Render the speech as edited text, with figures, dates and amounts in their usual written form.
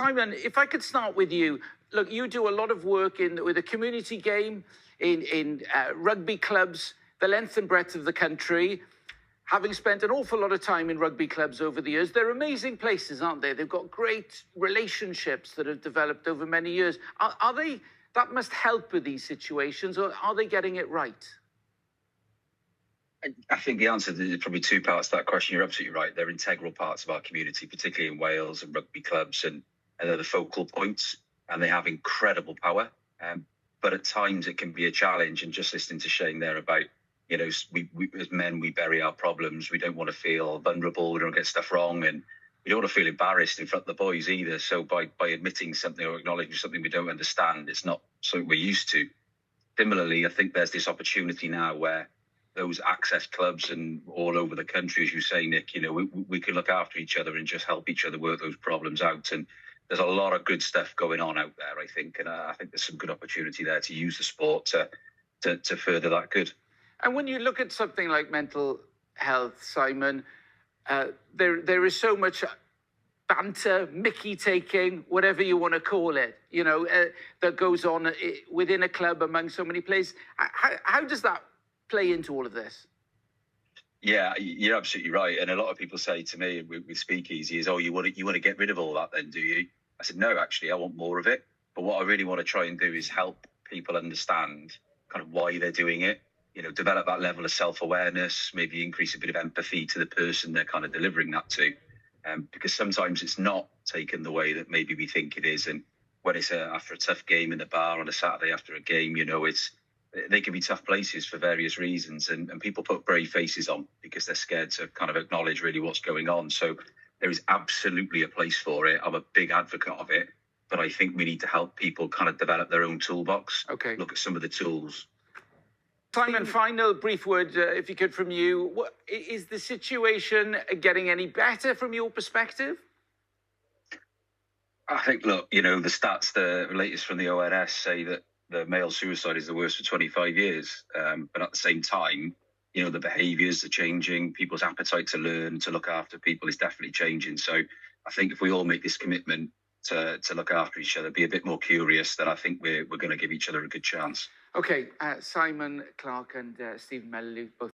Simon, if I could start with you. Look, you do a lot of work with a community game in rugby clubs, the length and breadth of the country. Having spent an awful lot of time in rugby clubs over the years, they're amazing places, aren't they? They've got great relationships that have developed over many years. Are they, that must help with these situations, or are they getting it right? I think the answer is probably two parts to that question. You're absolutely right. They're integral parts of our community, particularly in Wales and rugby clubs, and they're the focal points, and they have incredible power. But at times it can be a challenge. And just listening to Shane there about, you know, we as men, we bury our problems. We don't want to feel vulnerable. We don't get stuff wrong. And we don't want to feel embarrassed in front of the boys either. So by admitting something or acknowledging something we don't understand, it's not something we're used to. Similarly, I think there's this opportunity now where those access clubs and all over the country, as you say, Nick, you know, we can look after each other and just help each other work those problems out. And there's a lot of good stuff going on out there, I think. And I think there's some good opportunity there to use the sport to further that good. And when you look at something like mental health, Simon, there is so much banter, Mickey taking, whatever you want to call it, you know, that goes on within a club among so many players. How does that play into all of this? Yeah, you're absolutely right. And a lot of people say to me with Speakeasy is, oh, you want to get rid of all that then, do you? I said, no, actually, I want more of it. But what I really want to try and do is help people understand kind of why they're doing it. You know, develop that level of self-awareness, maybe increase a bit of empathy to the person they're kind of delivering that to. Because sometimes it's not taken the way that maybe we think it is. And when it's after a tough game in the bar on a Saturday after a game, you know, they can be tough places for various reasons. And people put brave faces on because they're scared to kind of acknowledge really what's going on. So there is absolutely a place for it. I'm a big advocate of it. But I think we need to help people kind of develop their own toolbox. Okay. Look at some of the tools. Simon, final brief word, if you could, from you. Is the situation getting any better from your perspective? I think, look, you know, the stats, the latest from the ONS say that the male suicide is the worst for 25 years. But at the same time, you know, the behaviours are changing. People's appetite to learn, to look after people is definitely changing. So I think if we all make this commitment to look after each other, be a bit more curious, then I think we're going to give each other a good chance. Okay, Simon Clark and Stephen Mellilly, both